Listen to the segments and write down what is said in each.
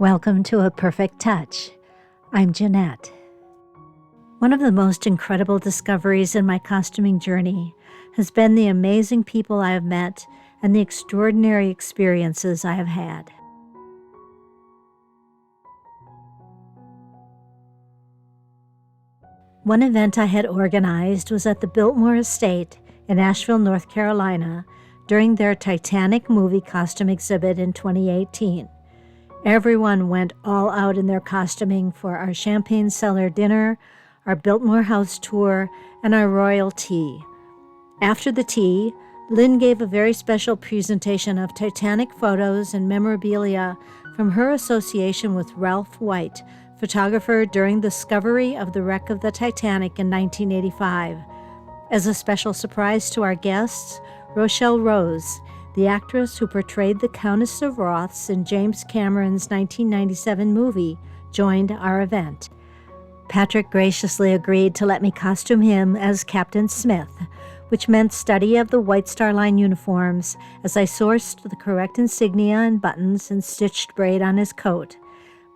Welcome to A Perfect Touch. I'm Jeanette. One of the most incredible discoveries in my costuming journey has been the amazing people I have met and the extraordinary experiences I have had. One event I had organized was at the Biltmore Estate in Asheville, North Carolina, during their Titanic movie costume exhibit in 2018. Everyone went all out in their costuming for our champagne cellar dinner, our Biltmore House tour, and our royal tea. After the tea, Lynn gave a very special presentation of Titanic photos and memorabilia from her association with Ralph White, photographer during the discovery of the wreck of the Titanic in 1985. As a special surprise to our guests, Rochelle Rose, the actress who portrayed the Countess of Roths in James Cameron's 1997 movie, joined our event. Patrick graciously agreed to let me costume him as Captain Smith, which meant study of the White Star Line uniforms as I sourced the correct insignia and buttons and stitched braid on his coat.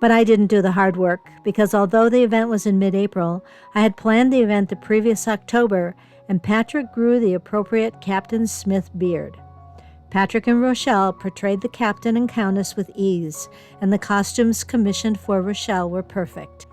But I didn't do the hard work because although the event was in mid-April, I had planned the event the previous October, and Patrick grew the appropriate Captain Smith beard. Patrick and Rochelle portrayed the captain and countess with ease, and the costumes commissioned for Rochelle were perfect.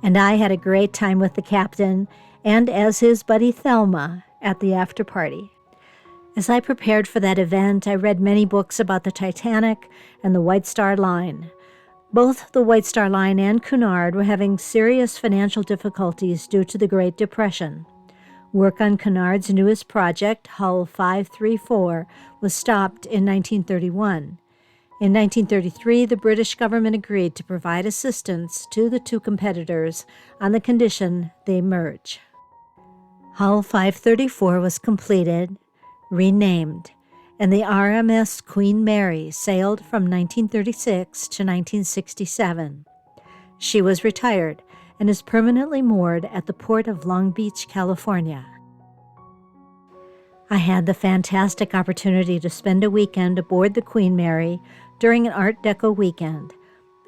And I had a great time with the captain, and as his buddy Thelma, at the after party. As I prepared for that event, I read many books about the Titanic and the White Star Line. Both the White Star Line and Cunard were having serious financial difficulties due to the Great Depression. Work on Cunard's newest project, Hull 534, was stopped in 1931. In 1933, the British government agreed to provide assistance to the two competitors on the condition they merge. Hull 534 was completed, renamed, and the RMS Queen Mary sailed from 1936 to 1967. She was retired and is permanently moored at the port of Long Beach, California. I had the fantastic opportunity to spend a weekend aboard the Queen Mary during an Art Deco weekend.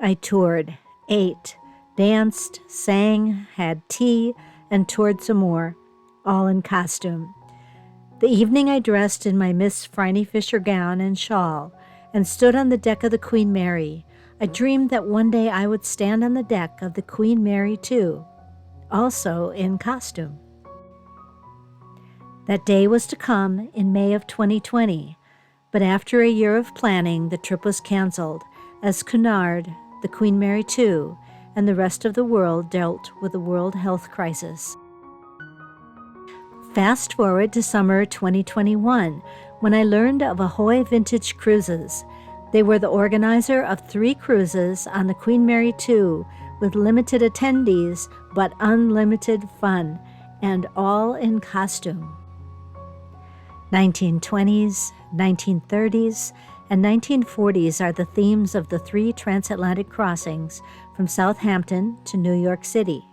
I toured, ate, danced, sang, had tea, and toured some more, all in costume. The evening I dressed in my Miss Phryne Fisher gown and shawl and stood on the deck of the Queen Mary. I dreamed that one day I would stand on the deck of the Queen Mary too, also in costume. That day was to come in May of 2020, but after a year of planning, the trip was canceled as Cunard, the Queen Mary II, and the rest of the world dealt with the world health crisis. Fast forward to summer 2021, when I learned of Ahoy Vintage Cruises. They were the organizer of 3 cruises on the Queen Mary II with limited attendees but unlimited fun, and all in costume. 1920s, 1930s, and 1940s are the themes of the 3 transatlantic crossings from Southampton to New York City.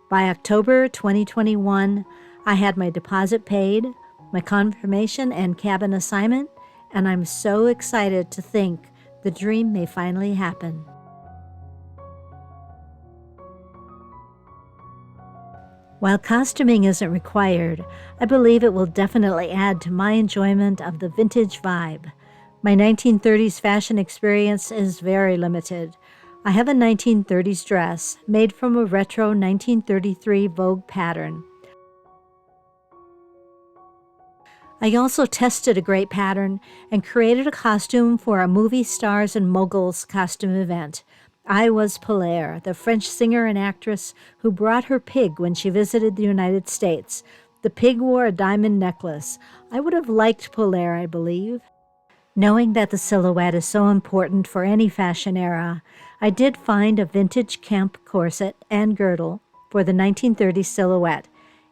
By October 2021, I had my deposit paid, my confirmation and cabin assignment, and I'm so excited to think the dream may finally happen. While costuming isn't required, I believe it will definitely add to my enjoyment of the vintage vibe. My 1930s fashion experience is very limited. I have a 1930s dress made from a retro 1933 Vogue pattern. I also tested a great pattern and created a costume for a movie stars and moguls costume event. I was Polaire, the French singer and actress who brought her pig when she visited the United States. The pig wore a diamond necklace. I would have liked Polaire, I believe. Knowing that the silhouette is so important for any fashion era, I did find a vintage camp corset and girdle for the 1930s silhouette.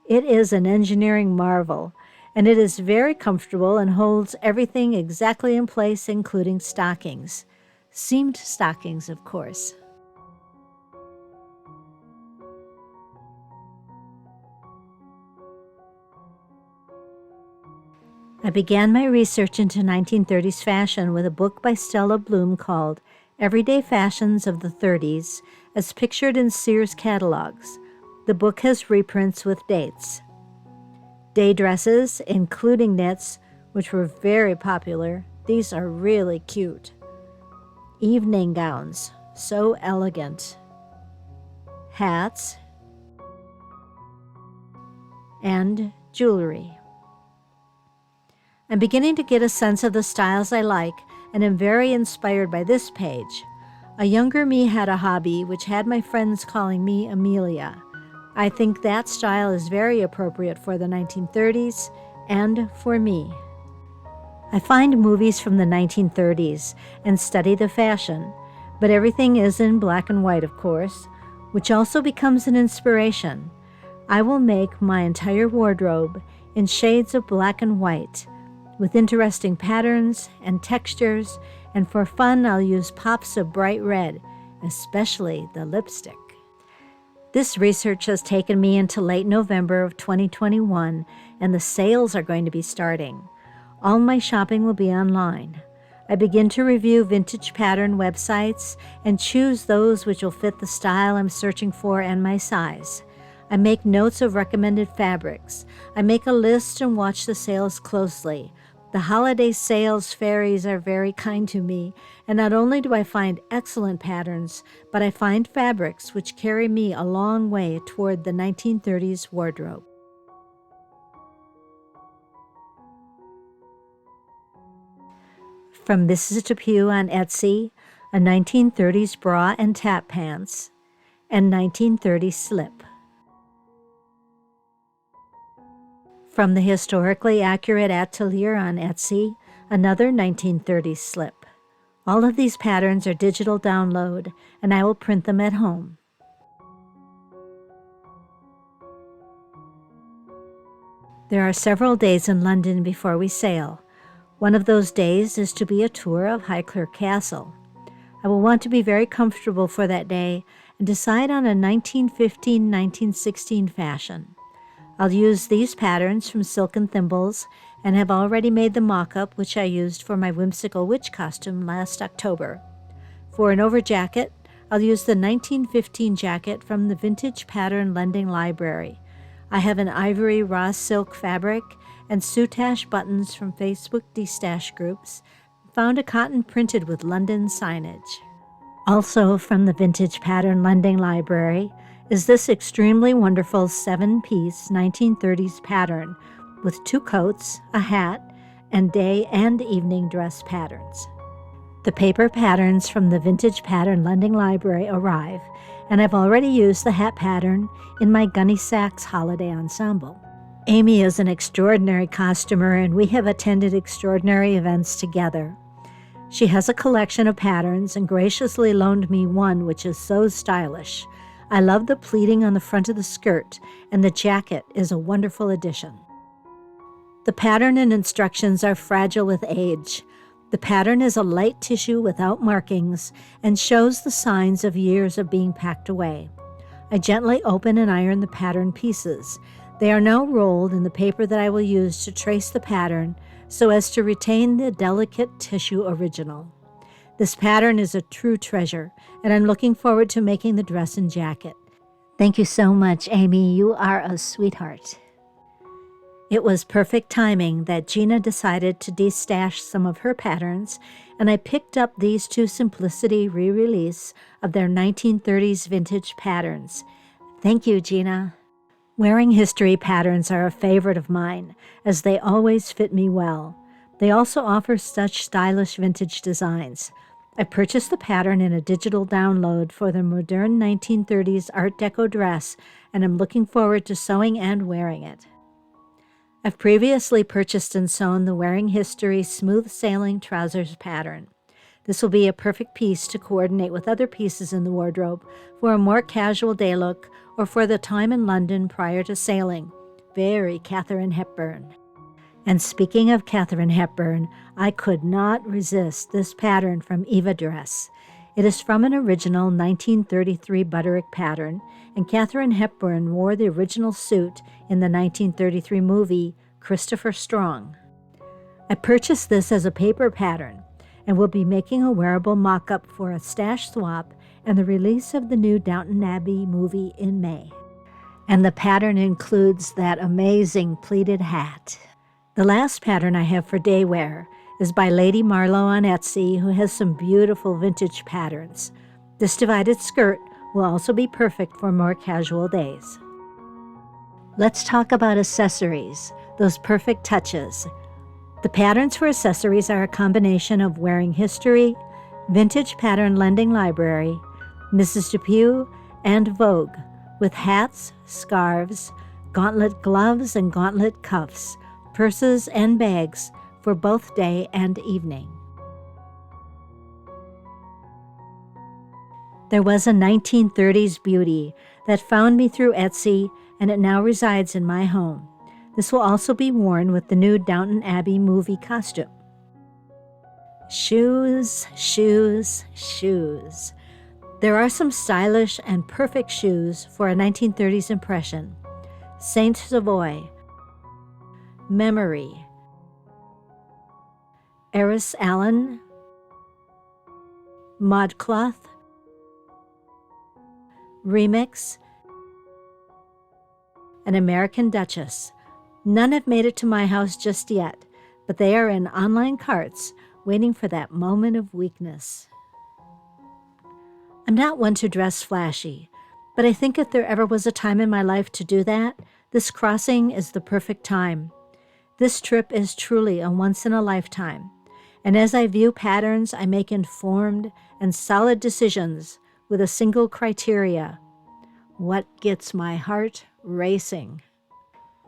It is an engineering marvel, and it is very comfortable and holds everything exactly in place, including stockings. Seamed stockings, of course. I began my research into 1930s fashion with a book by Stella Bloom called Everyday Fashions of the 30s, as pictured in Sears catalogs. The book has reprints with dates. Day dresses, including knits, which were very popular. These are really cute. Evening gowns, so elegant. Hats and jewelry. I'm beginning to get a sense of the styles I like and am very inspired by this page. A younger me had a hobby which had my friends calling me Amelia. I think that style is very appropriate for the 1930s and for me. I find movies from the 1930s and study the fashion, but everything is in black and white, of course, which also becomes an inspiration. I will make my entire wardrobe in shades of black and white, with interesting patterns and textures, and for fun I'll use pops of bright red, especially the lipstick. This research has taken me into late November of 2021, and the sales are going to be starting. All my shopping will be online. I begin to review vintage pattern websites and choose those which will fit the style I'm searching for and my size. I make notes of recommended fabrics. I make a list and watch the sales closely. The holiday sales fairies are very kind to me, and not only do I find excellent patterns, but I find fabrics which carry me a long way toward the 1930s wardrobe. From Mrs. Depew on Etsy, a 1930s bra and tap pants, and 1930s slip. From the Historically Accurate Atelier on Etsy, another 1930s slip. All of these patterns are digital download, and I will print them at home. There are several days in London before we sail. One of those days is to be a tour of Highclere Castle. I will want to be very comfortable for that day and decide on a 1915-1916 fashion. I'll use these patterns from Silken Thimbles and have already made the mock-up which I used for my whimsical witch costume last October. For an overjacket, I'll use the 1915 jacket from the Vintage Pattern Lending Library. I have an ivory raw silk fabric and soutache buttons from Facebook de-stash groups, found a cotton printed with London signage. Also from the Vintage Pattern Lending Library is this extremely wonderful 7-piece 1930s pattern with 2 coats, a hat, and day and evening dress patterns. The paper patterns from the Vintage Pattern Lending Library arrive, and I've already used the hat pattern in my Gunny Sacks holiday ensemble. Amy is an extraordinary costumer, and we have attended extraordinary events together. She has a collection of patterns and graciously loaned me one which is so stylish. I love the pleating on the front of the skirt, and the jacket is a wonderful addition. The pattern and instructions are fragile with age. The pattern is a light tissue without markings and shows the signs of years of being packed away. I gently open and iron the pattern pieces. They are now rolled in the paper that I will use to trace the pattern so as to retain the delicate tissue original. This pattern is a true treasure, and I'm looking forward to making the dress and jacket. Thank you so much, Amy. You are a sweetheart. It was perfect timing that Gina decided to de-stash some of her patterns, and I picked up these 2 Simplicity re-release of their 1930s vintage patterns. Thank you, Gina. Wearing history patterns are a favorite of mine, as they always fit me well. They also offer such stylish vintage designs. I purchased the pattern in a digital download for the modern 1930s Art Deco dress, and I'm looking forward to sewing and wearing it. I've previously purchased and sewn the Wearing History Smooth Sailing Trousers pattern. This will be a perfect piece to coordinate with other pieces in the wardrobe for a more casual day look or for the time in London prior to sailing. Very Katharine Hepburn. And speaking of Katharine Hepburn, I could not resist this pattern from Eva Dress. It is from an original 1933 Butterick pattern, and Katharine Hepburn wore the original suit in the 1933 movie Christopher Strong. I purchased this as a paper pattern, and will be making a wearable mock-up for a stash swap and the release of the new Downton Abbey movie in May. And the pattern includes that amazing pleated hat. The last pattern I have for day wear is by Lady Marlowe on Etsy, who has some beautiful vintage patterns. This divided skirt will also be perfect for more casual days. Let's talk about accessories, those perfect touches. The patterns for accessories are a combination of Wearing History, Vintage Pattern Lending Library, Mrs. Depew, and Vogue, with hats, scarves, gauntlet gloves and gauntlet cuffs, purses and bags for both day and evening. There was a 1930s beauty that found me through Etsy, and it now resides in my home. This will also be worn with the new Downton Abbey movie costume. Shoes, shoes, shoes. There are some stylish and perfect shoes for a 1930s impression. Saint Savoy, Memory, Eris Allen, Modcloth, Remix, and American Duchess. None have made it to my house just yet, but they are in online carts waiting for that moment of weakness. I'm not one to dress flashy, but I think if there ever was a time in my life to do that, this crossing is the perfect time. This trip is truly a once-in-a-lifetime, and as I view patterns, I make informed and solid decisions with a single criteria: what gets my heart racing?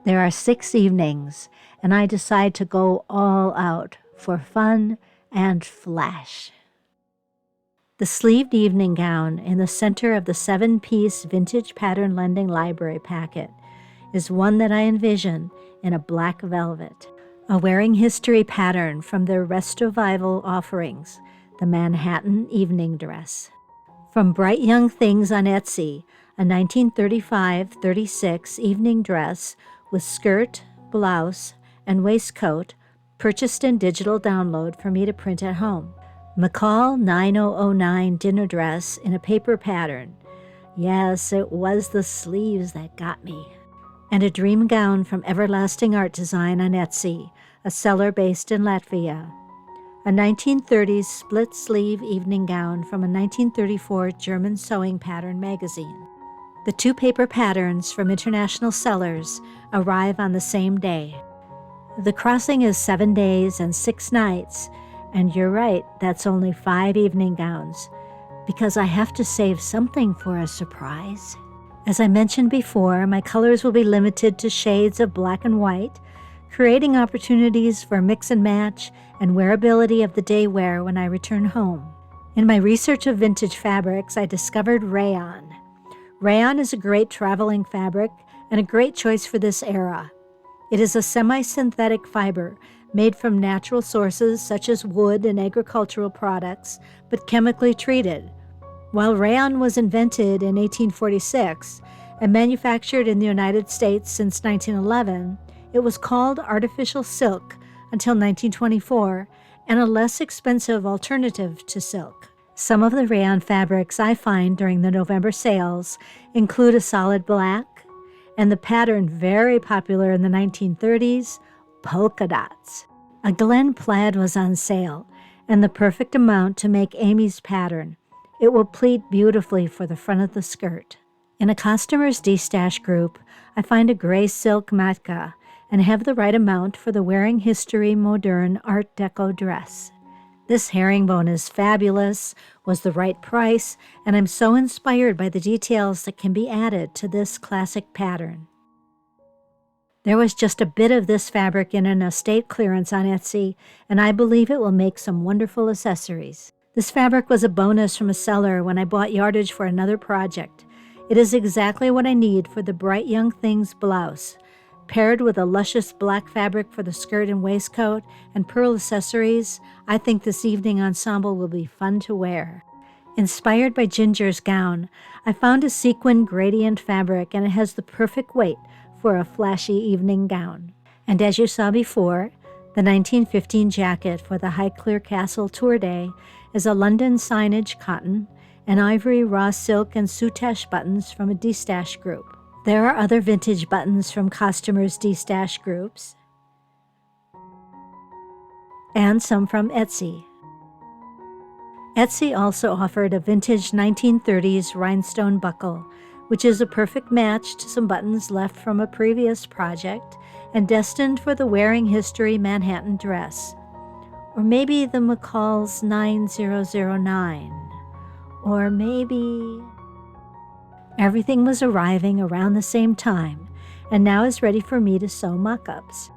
There are 6 evenings, and I decide to go all out for fun and flash. The sleeved evening gown in the center of the 7-piece vintage pattern lending library packet is one that I envision in a black velvet. A Wearing History pattern from their Restovival offerings, the Manhattan evening dress. From Bright Young Things on Etsy, a 1935-36 evening dress with skirt, blouse, and waistcoat purchased in digital download for me to print at home. McCall 9009 dinner dress in a paper pattern. Yes, it was the sleeves that got me. And a dream gown from Everlasting Art Design on Etsy, a seller based in Latvia. A 1930s split-sleeve evening gown from a 1934 German sewing pattern magazine. The 2 paper patterns from international sellers arrive on the same day. The crossing is 7 days and 6 nights, and you're right, that's only 5 evening gowns, because I have to save something for a surprise. As I mentioned before, my colors will be limited to shades of black and white, creating opportunities for mix and match and wearability of the day wear when I return home. In my research of vintage fabrics, I discovered rayon. Rayon is a great traveling fabric and a great choice for this era. It is a semi-synthetic fiber made from natural sources such as wood and agricultural products, but chemically treated. While rayon was invented in 1846 and manufactured in the United States since 1911, it was called artificial silk until 1924 and a less expensive alternative to silk. Some of the rayon fabrics I find during the November sales include a solid black and the pattern very popular in the 1930s, polka dots. A Glen plaid was on sale, and the perfect amount to make Amy's pattern. It will pleat beautifully for the front of the skirt. In a customer's D-stash group, I find a gray silk matka and have the right amount for the Wearing History modern Art Deco dress. This herringbone is fabulous, was the right price, and I'm so inspired by the details that can be added to this classic pattern. There was just a bit of this fabric in an estate clearance on Etsy, and I believe it will make some wonderful accessories. This fabric was a bonus from a seller when I bought yardage for another project. It is exactly what I need for the Bright Young Things blouse. Paired with a luscious black fabric for the skirt and waistcoat and pearl accessories, I think this evening ensemble will be fun to wear. Inspired by Ginger's gown, I found a sequin gradient fabric, and it has the perfect weight for a flashy evening gown. And as you saw before, The 1915 jacket for the Highclere Castle Tour Day is a London signage cotton and ivory raw silk and soutache buttons from a D-Stash group. There are other vintage buttons from costumers' D-Stash groups and some from Etsy. Etsy also offered a vintage 1930s rhinestone buckle, which is a perfect match to some buttons left from a previous project and destined for the wearing history Manhattan dress. Or maybe the McCall's 9009. Or maybe... Everything was arriving around the same time, and now is ready for me to sew mock-ups.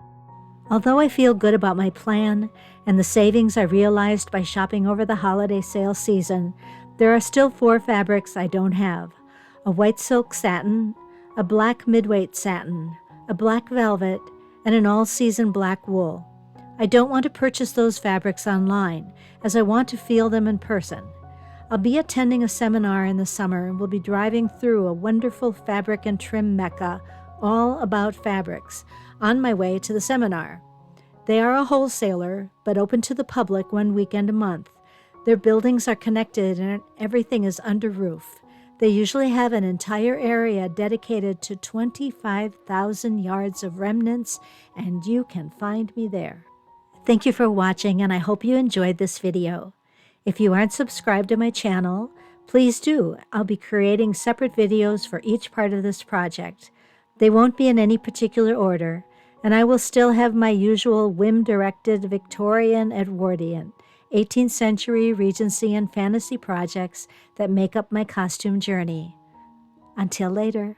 Although I feel good about my plan and the savings I realized by shopping over the holiday sale season, there are still 4 fabrics I don't have: a white silk satin, a black midweight satin, a black velvet, and an all-season black wool. I don't want to purchase those fabrics online, as I want to feel them in person. I'll be attending a seminar in the summer and will be driving through a wonderful fabric and trim mecca all about fabrics on my way to the seminar. They are a wholesaler, but open to the public 1 weekend a month. Their buildings are connected and everything is under roof. They usually have an entire area dedicated to 25,000 yards of remnants, and you can find me there. Thank you for watching, and I hope you enjoyed this video. If you aren't subscribed to my channel, please do. I'll be creating separate videos for each part of this project. They won't be in any particular order, and I will still have my usual whim-directed Victorian, Edwardian, 18th century, Regency, and fantasy projects that make up my costume journey. Until later.